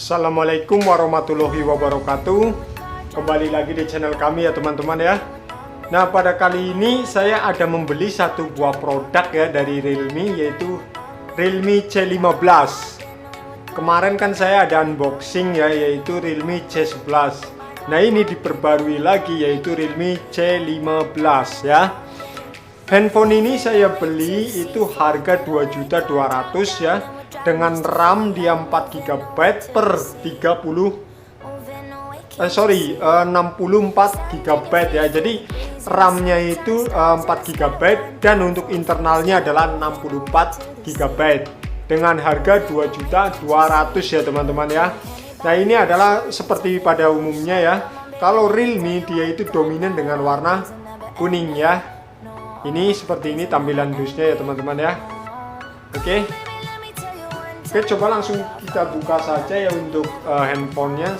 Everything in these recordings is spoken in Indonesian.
Assalamualaikum warahmatullahi wabarakatuh. Kembali lagi di channel kami ya teman-teman ya. Nah, pada kali ini saya ada membeli satu buah produk ya dari Realme, yaitu Realme C15. Kemarin kan saya ada unboxing ya, yaitu Realme C11. Nah, ini diperbarui lagi yaitu Realme C15 ya. Handphone ini saya beli itu harga 2.200.000 ya, dengan RAM dia 4 GB per 64 GB ya. Jadi RAM-nya itu 4 GB dan untuk internalnya adalah 64 GB dengan harga 2.200.000 ya teman-teman ya. Nah, ini adalah seperti pada umumnya ya. Kalau Realme dia itu dominan dengan warna kuning ya. Ini seperti ini tampilan dusnya ya teman-teman ya. Oke, coba langsung kita buka saja ya untuk handphonenya.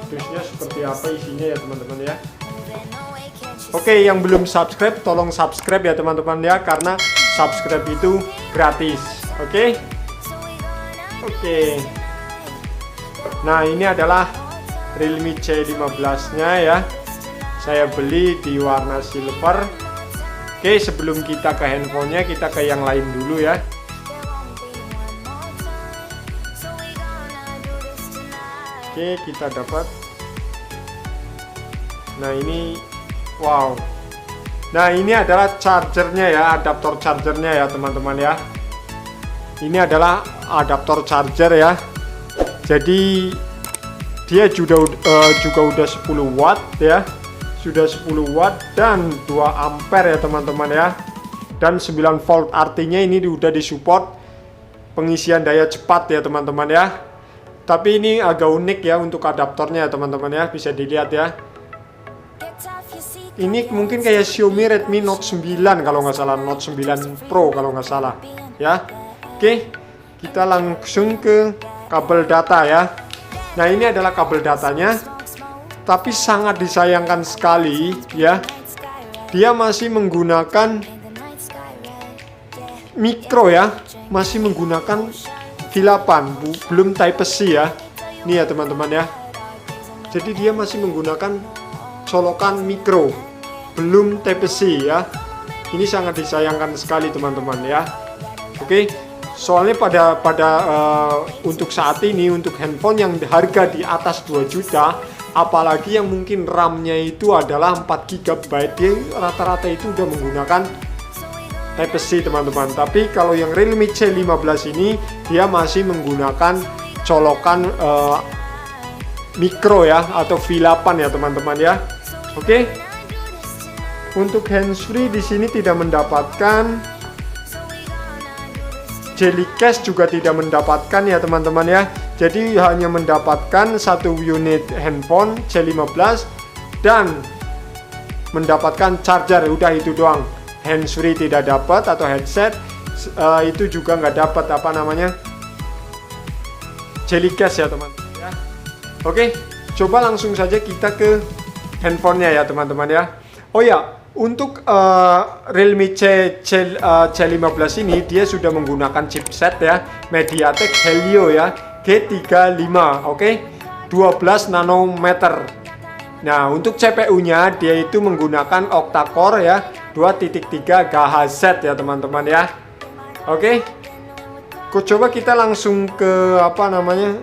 Dusnya seperti apa isinya ya teman-teman ya. Oke, yang belum subscribe tolong subscribe ya teman-teman ya, karena subscribe itu gratis. Oke. Nah, ini adalah Realme C15 nya ya. Saya beli di warna silver. Oke, sebelum kita ke handphonenya, kita ke yang lain dulu ya. Oke, kita dapat. Nah, ini wow. Nah, ini adalah chargernya ya, adaptor chargernya ya teman-teman ya. Ini adalah adaptor charger ya. Jadi dia juga udah 10 watt ya. Sudah 10 watt dan 2 ampere ya teman-teman ya. Dan 9 volt, artinya ini udah disupport pengisian daya cepat ya teman-teman ya. Tapi ini agak unik ya untuk adaptornya ya teman-teman ya, bisa dilihat ya. Ini mungkin kayak Xiaomi Redmi Note 9 kalau nggak salah, Note 9 Pro kalau nggak salah ya. Oke, kita langsung ke kabel data ya. Nah, ini adalah kabel datanya. Tapi sangat disayangkan sekali ya, dia masih menggunakan micro ya, masih menggunakan V8, belum Type-C ya. Ini ya teman-teman ya. Jadi dia masih menggunakan colokan micro, belum Type-C ya. Ini sangat disayangkan sekali teman-teman ya. Oke, soalnya pada untuk saat ini, untuk handphone yang harga di atas 2 juta, apalagi yang mungkin RAM-nya itu adalah 4 GB, dia rata-rata itu udah menggunakan Type-C teman-teman. Tapi kalau yang Realme C15 ini dia masih menggunakan colokan micro ya, atau V8 ya teman-teman ya. Oke. Untuk handsfree di sini tidak mendapatkan, jelly case juga tidak mendapatkan ya teman-teman ya. Jadi hanya mendapatkan satu unit handphone C15 dan mendapatkan charger, udah itu doang. Handsfree tidak dapat, atau headset itu juga nggak dapat apa namanya, jelly case ya teman-teman ya. Oke, coba langsung saja kita ke handphonenya ya teman-teman ya. Oh ya, untuk Realme C15 ini dia sudah menggunakan chipset ya, MediaTek Helio ya, G35, oke, 12 nanometer. Nah, untuk CPU-nya dia itu menggunakan octa-core ya, 2.3 GHz ya teman-teman ya. Oke. Coba kita langsung ke apa namanya,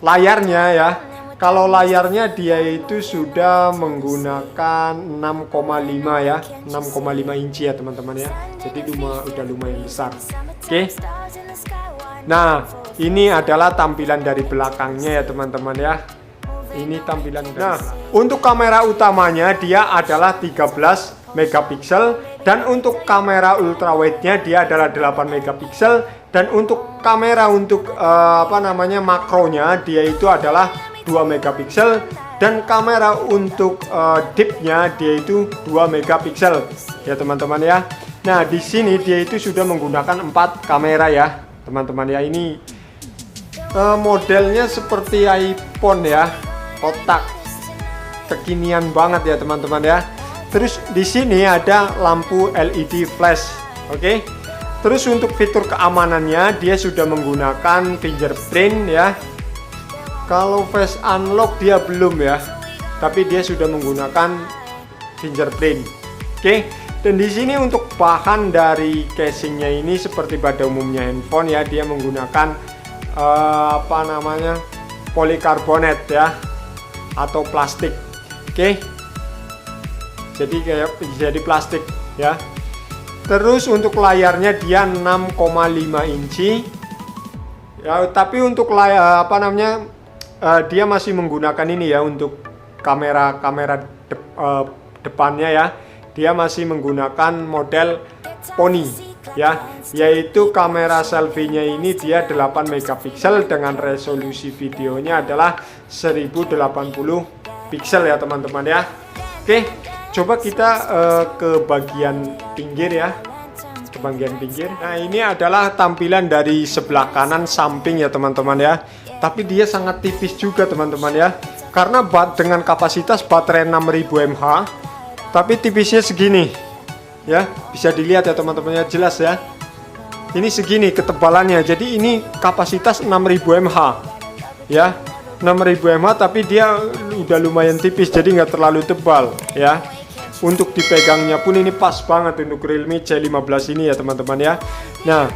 layarnya ya. Kalau layarnya dia itu sudah menggunakan 6,5 ya, 6,5 inci ya teman-teman ya. Jadi udah lumayan besar. Oke. Nah, ini adalah tampilan dari belakangnya ya teman-teman ya. Ini tampilan dari untuk kamera utamanya dia adalah 13 megapiksel, dan untuk kamera ultrawide-nya dia adalah 8 megapiksel, dan untuk kamera untuk apa namanya, makronya dia itu adalah 2 megapiksel, dan kamera untuk deep-nya dia itu 2 megapiksel ya teman-teman ya. Nah, di sini dia itu sudah menggunakan 4 kamera ya teman-teman ya. Ini modelnya seperti iPhone ya, kotak, kekinian banget ya teman-teman ya. Terus di sini ada lampu LED flash, oke. Terus untuk fitur keamanannya dia sudah menggunakan fingerprint ya. Kalau face unlock dia belum ya, tapi dia sudah menggunakan fingerprint. Oke. Dan di sini untuk bahan dari casingnya ini seperti pada umumnya handphone ya, dia menggunakan polikarbonat ya, atau plastik. Oke. Jadi plastik ya. Terus untuk layarnya dia 6,5 inci ya, tapi untuk layar dia masih menggunakan ini ya untuk kamera depannya ya. Dia masih menggunakan model Pony ya, yaitu kamera selfie-nya ini dia 8 megapiksel dengan resolusi videonya adalah 1080 pixel ya teman-teman ya. Oke, coba kita ke bagian pinggir ya, ke bagian pinggir. Nah, ini adalah tampilan dari sebelah kanan samping ya teman-teman ya. Tapi dia sangat tipis juga teman-teman ya, karena dengan kapasitas baterai 6000 mAh, tapi tipisnya segini ya, bisa dilihat ya teman-teman ya, jelas ya. Ini segini ketebalannya, jadi ini kapasitas 6000 mAh ya, 6000 mAh, tapi dia udah lumayan tipis, jadi nggak terlalu tebal ya. Untuk dipegangnya pun ini pas banget untuk Realme C15 ini ya teman-teman ya. Nah,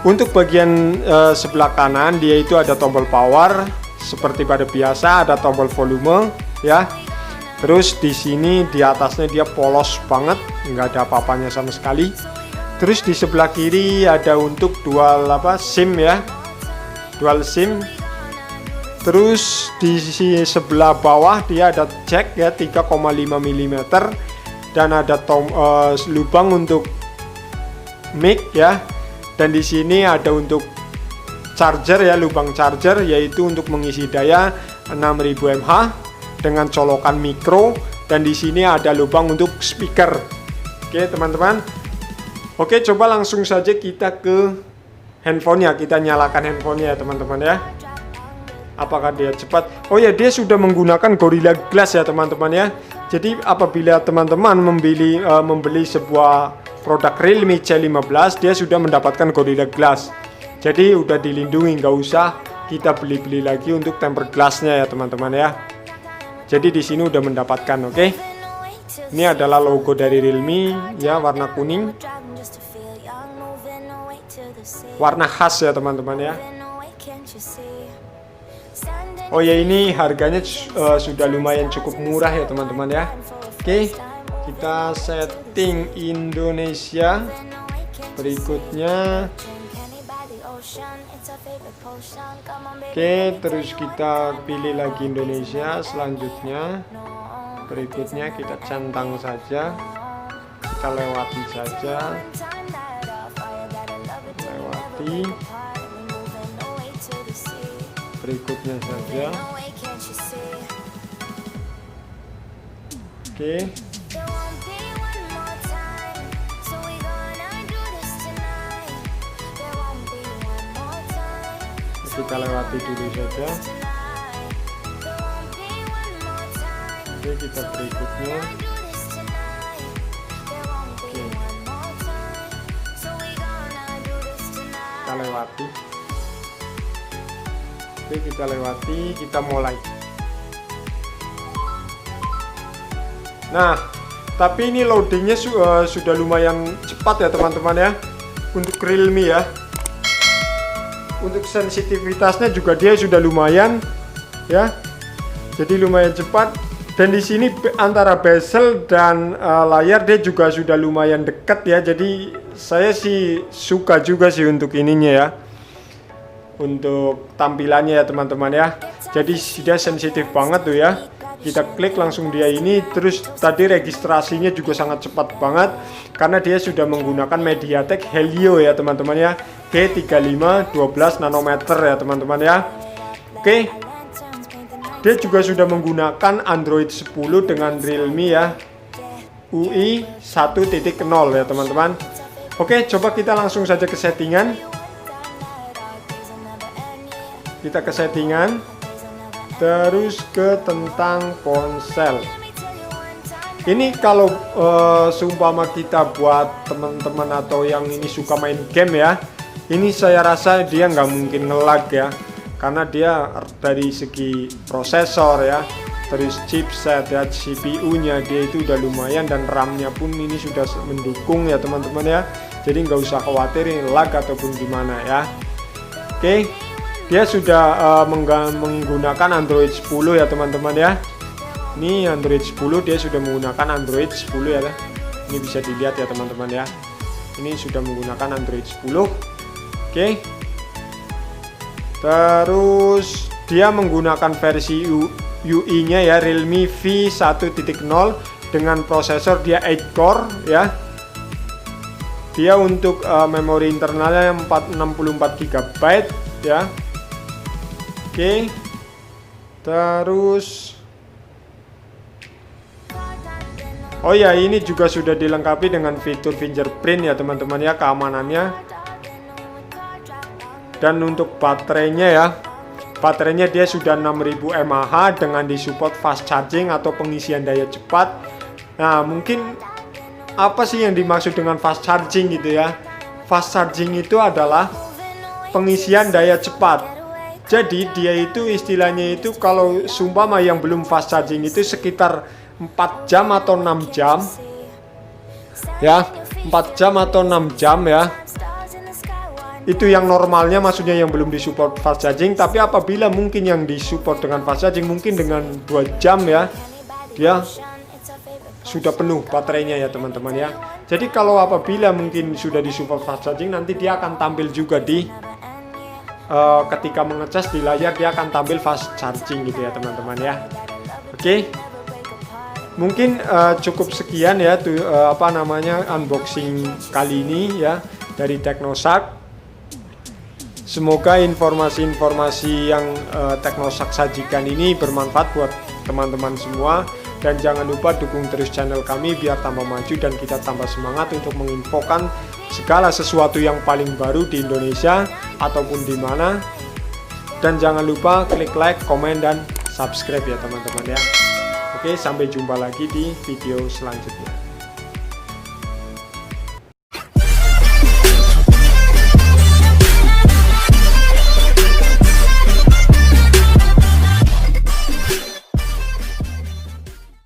untuk bagian sebelah kanan dia itu ada tombol power seperti pada biasa, ada tombol volume ya. Terus di sini di atasnya dia polos banget, nggak ada apa-apanya sama sekali. Terus di sebelah kiri ada untuk dual SIM ya, dual SIM. Terus di sebelah bawah dia ada jack ya 3,5 mm dan ada lubang untuk mic ya. Dan di sini ada untuk charger ya, lubang charger, yaitu untuk mengisi daya 6000 mAh dengan colokan mikro, dan di sini ada lubang untuk speaker. Oke teman-teman. Oke, coba langsung saja kita ke handphonenya, kita nyalakan handphonenya ya teman-teman ya. Apakah dia cepat? Oh ya, dia sudah menggunakan Gorilla Glass ya teman-teman ya. Jadi apabila teman-teman membeli sebuah produk Realme C15, dia sudah mendapatkan Gorilla Glass. Jadi udah dilindungi, nggak usah kita beli-beli lagi untuk tempered glassnya ya teman-teman ya. Jadi di sini udah mendapatkan, oke. Ini adalah logo dari Realme ya, warna kuning. Warna khas ya teman-teman ya. Oh ya, ini harganya sudah lumayan cukup murah ya teman-teman ya. Oke, kita setting Indonesia. Berikutnya oke, terus kita pilih lagi Indonesia. Selanjutnya berikutnya kita centang saja, kita lewati saja, lewati berikutnya saja. Oke, kita lewati dulu saja. Oke, kita berikutnya. Oke, kita lewati. Oke, kita lewati, kita mulai. Nah, tapi ini loadingnya sudah lumayan cepat ya teman-teman ya, untuk Realme ya. Untuk sensitivitasnya juga dia sudah lumayan ya, jadi lumayan cepat. Dan di sini antara bezel dan layar dia juga sudah lumayan dekat ya, jadi saya sih suka juga sih untuk ininya ya, untuk tampilannya ya teman-teman ya. Jadi dia sensitif banget tuh ya, kita klik langsung dia ini. Terus tadi registrasinya juga sangat cepat banget karena dia sudah menggunakan MediaTek Helio ya teman-teman ya, G35 12 nanometer ya teman-teman ya. Oke, dia juga sudah menggunakan Android 10 dengan Realme ya, UI 1.0 ya teman-teman. Oke, coba kita langsung saja ke settingan. Kita ke settingan, terus ke tentang ponsel. Ini kalau seumpama kita buat teman-teman atau yang ini suka main game ya, ini saya rasa dia nggak mungkin nge-lag ya, karena dia dari segi prosesor ya, terus chipset ya, CPU-nya dia itu udah lumayan, dan RAM-nya pun ini sudah mendukung ya teman-teman ya. Jadi nggak usah khawatir ini lag ataupun gimana ya. Oke, dia sudah menggunakan Android 10 ya teman-teman ya. Ini Android 10, dia sudah menggunakan Android 10 ya. Ini bisa dilihat ya teman-teman ya. Ini sudah menggunakan Android 10. Oke. Terus dia menggunakan versi UI-nya ya, Realme V1.0 dengan prosesor dia 8 core ya. Dia untuk memori internalnya 64 GB ya. Oke. Terus oh ya, ini juga sudah dilengkapi dengan fitur fingerprint ya teman-teman ya, keamanannya. Dan untuk baterainya ya, baterainya dia sudah 6000 mAh dengan disupport fast charging atau pengisian daya cepat. Nah, mungkin apa sih yang dimaksud dengan fast charging gitu ya? Fast charging itu adalah pengisian daya cepat. Jadi dia itu istilahnya itu kalau seumpama yang belum fast charging itu sekitar 4 jam atau 6 jam ya, 4 jam atau 6 jam ya, itu yang normalnya, maksudnya yang belum disupport fast charging. Tapi apabila mungkin yang disupport dengan fast charging mungkin dengan 2 jam ya, dia sudah penuh baterainya ya teman-teman ya. Jadi kalau apabila mungkin sudah disupport fast charging, nanti dia akan tampil juga di ketika mengecas di layar, dia akan tampil fast charging gitu ya teman-teman ya. Oke. Mungkin cukup sekian ya unboxing kali ini ya dari Teknosak. Semoga informasi-informasi yang Teknosak sajikan ini bermanfaat buat teman-teman semua, dan jangan lupa dukung terus channel kami biar tambah maju dan kita tambah semangat untuk menginfokan segala sesuatu yang paling baru di Indonesia ataupun di mana. Dan jangan lupa klik like, komen, dan subscribe ya teman-teman ya. Oke, sampai jumpa lagi di video selanjutnya.